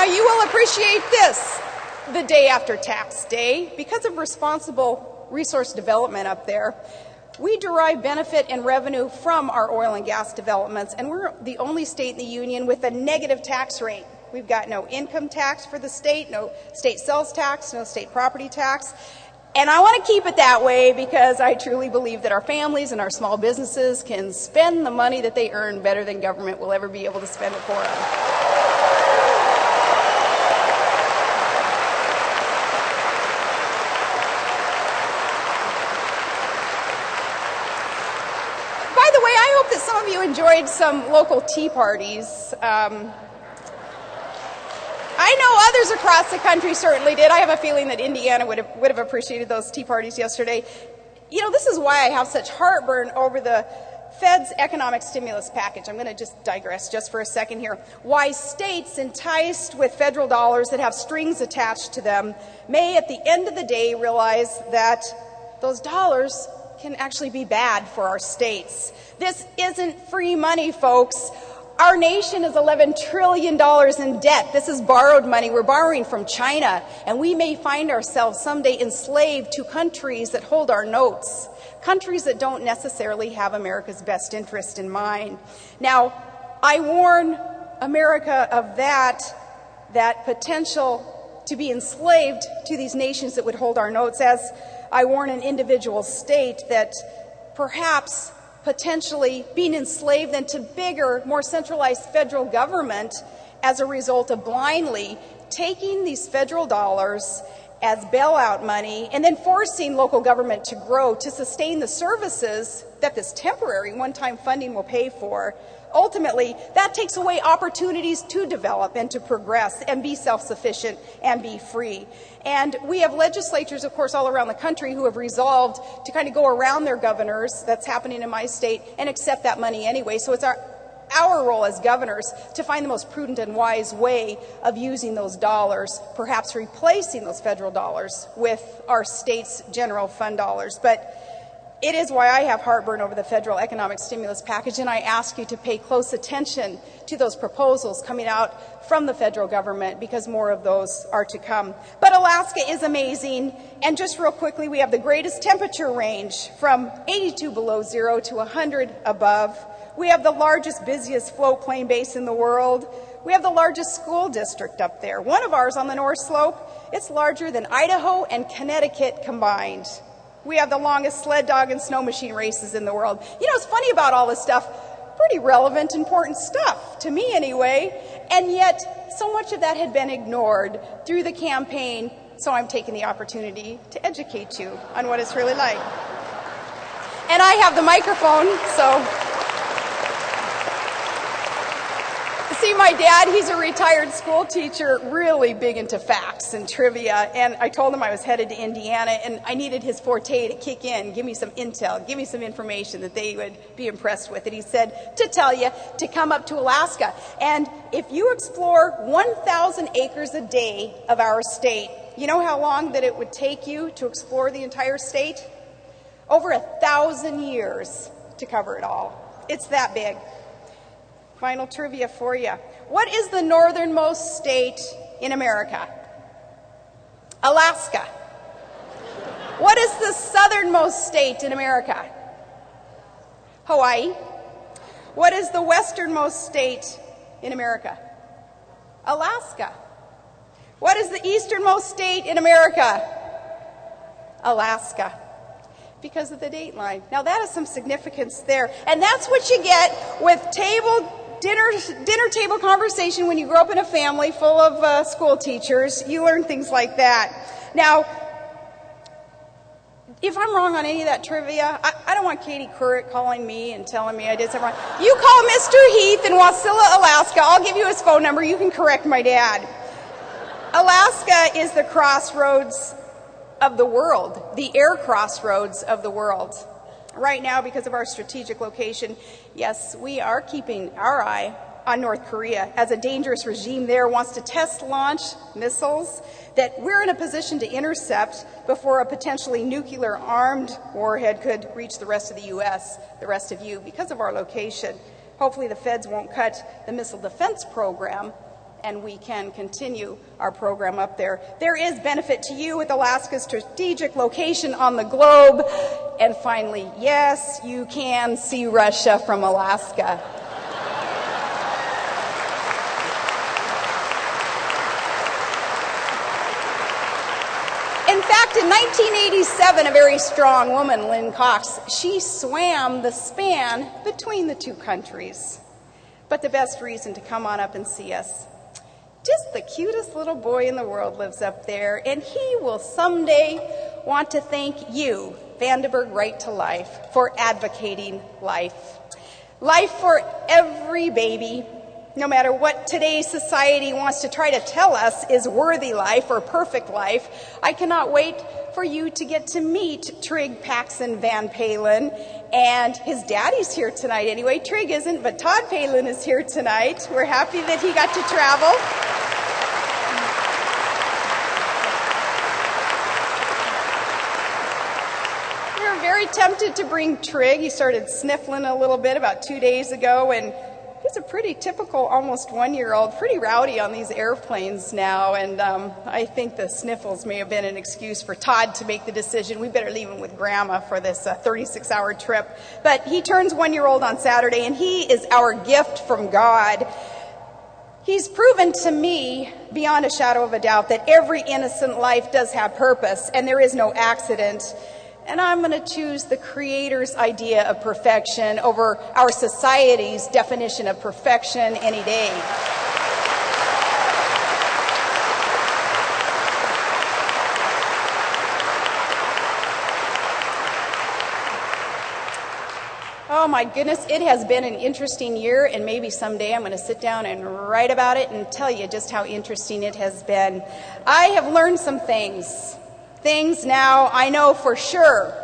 you will appreciate this. The day after tax day, because of responsible resource development up there, we derive benefit and revenue from our oil and gas developments, and we're the only state in the union with a negative tax rate. We've got no income tax for the state, no state sales tax, no state property tax. And I want to keep it that way because I truly believe that our families and our small businesses can spend the money that they earn better than government will ever be able to spend it for them. Some of you enjoyed some local tea parties. I know others across the country certainly did. I have a feeling that Indiana would have appreciated those tea parties yesterday. You know, this is why I have such heartburn over the Fed's economic stimulus package. I'm going to just digress just for a second here. Why states enticed with federal dollars that have strings attached to them may at the end of the day realize that those dollars can actually be bad for our states. This isn't free money, folks. Our nation is $11 trillion in debt. This is borrowed money. We're borrowing from China, and we may find ourselves someday enslaved to countries that hold our notes, countries that don't necessarily have America's best interest in mind. Now, I warn America of that potential to be enslaved to these nations that would hold our notes, as I warn an individual state that perhaps potentially being enslaved then to bigger, more centralized federal government as a result of blindly taking these federal dollars as bailout money and then forcing local government to grow to sustain the services that this temporary one-time funding will pay for. Ultimately, that takes away opportunities to develop and to progress and be self-sufficient and be free. And we have legislatures, of course, all around the country who have resolved to kind of go around their governors, that's happening in my state, and accept that money anyway. So it's our role as governors to find the most prudent and wise way of using those dollars, perhaps replacing those federal dollars with our state's general fund dollars. But it is why I have heartburn over the federal economic stimulus package, and I ask you to pay close attention to those proposals coming out from the federal government, because more of those are to come. But Alaska is amazing, and just real quickly, we have the greatest temperature range from 82 below zero to 100 above. We have the largest, busiest floatplane base in the world. We have the largest school district up there. One of ours on the North Slope, it's larger than Idaho and Connecticut combined. We have the longest sled dog and snow machine races in the world. You know, it's funny about all this stuff, pretty relevant, important stuff, to me anyway, and yet so much of that had been ignored through the campaign, so I'm taking the opportunity to educate you on what it's really like. And I have the microphone, so... See, my dad, he's a retired school teacher, really big into facts and trivia, and I told him I was headed to Indiana and I needed his forte to kick in, give me some intel, give me some information that they would be impressed with. And he said, to tell you, to come up to Alaska. And if you explore 1,000 acres a day of our state, you know how long that it would take you to explore the entire state? Over 1,000 years to cover it all. It's that big. Final trivia for you. What is the northernmost state in America? Alaska. What is the southernmost state in America? Hawaii. What is the westernmost state in America? Alaska. What is the easternmost state in America? Alaska. Because of the date line. Now that is some significance there. And that's what you get with dinner table conversation when you grow up in a family full of school teachers. You learn things like that. Now, if I'm wrong on any of that trivia, I don't want Katie Couric calling me and telling me I did something wrong. You call Mr. Heath in Wasilla, Alaska. I'll give you his phone number. You can correct my dad. Alaska is the crossroads of the world, the air crossroads of the world. Right now, because of our strategic location, yes, we are keeping our eye on North Korea, as a dangerous regime there wants to test launch missiles that we're in a position to intercept before a potentially nuclear armed warhead could reach the rest of the U.S., the rest of you, because of our location. Hopefully the feds won't cut the missile defense program and we can continue our program up there. There is benefit to you with Alaska's strategic location on the globe. And finally, yes, you can see Russia from Alaska. In fact, in 1987, a very strong woman, Lynn Cox, she swam the span between the two countries. But the best reason to come on up and see us, just the cutest little boy in the world lives up there, and he will someday want to thank you, Vanderburgh Right to Life, for advocating life. Life for every baby, no matter what today's society wants to try to tell us is worthy life or perfect life. I cannot wait for you to get to meet Trig Paxson Van Palin, and his daddy's here tonight anyway. Trig isn't, but Todd Palin is here tonight. We're happy that he got to travel. We were very tempted to bring Trig. He started sniffling a little bit about 2 days ago, and he's a pretty typical, almost one-year-old, pretty rowdy on these airplanes now, and I think the sniffles may have been an excuse for Todd to make the decision, we better leave him with Grandma for this 36-hour trip. But he turns 1 year old on Saturday, and he is our gift from God. He's proven to me, beyond a shadow of a doubt, that every innocent life does have purpose, and there is no accident. And I'm going to choose the Creator's idea of perfection over our society's definition of perfection any day. Oh my goodness, it has been an interesting year, and maybe someday I'm going to sit down and write about it and tell you just how interesting it has been. I have learned some things. Things now I know for sure,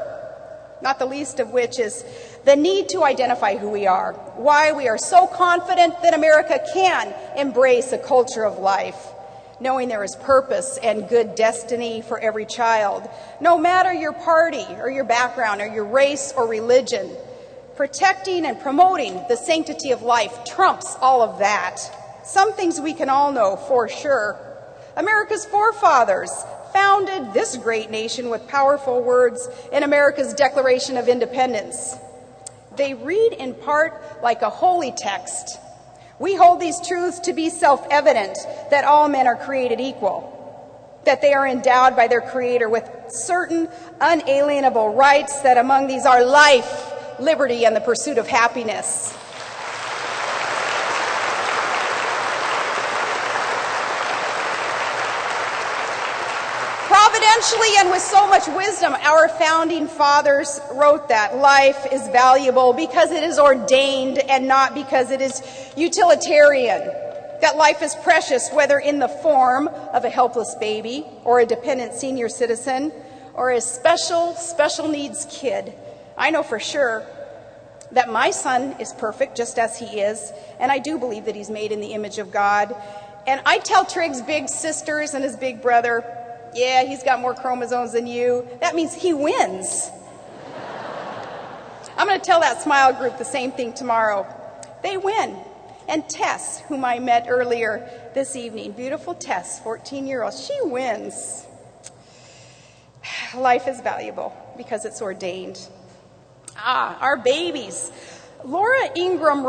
not the least of which is the need to identify who we are, why we are so confident that America can embrace a culture of life, knowing there is purpose and good destiny for every child, no matter your party or your background or your race or religion. Protecting and promoting the sanctity of life trumps all of that. Some things we can all know for sure. America's forefathers founded this great nation with powerful words in America's Declaration of Independence. They read in part like a holy text. We hold these truths to be self-evident, that all men are created equal, that they are endowed by their Creator with certain unalienable rights, that among these are life, liberty, and the pursuit of happiness. Providentially and with so much wisdom, our founding fathers wrote that life is valuable because it is ordained and not because it is utilitarian. That life is precious, whether in the form of a helpless baby or a dependent senior citizen or a special needs kid. I know for sure that my son is perfect just as he is, and I do believe that he's made in the image of God. And I tell Trig's big sisters and his big brother, yeah, he's got more chromosomes than you. That means he wins. I'm going to tell that Smile group the same thing tomorrow. They win. And Tess, whom I met earlier this evening, beautiful Tess, 14-year-old, she wins. Life is valuable because it's ordained. Our babies. Laura Ingram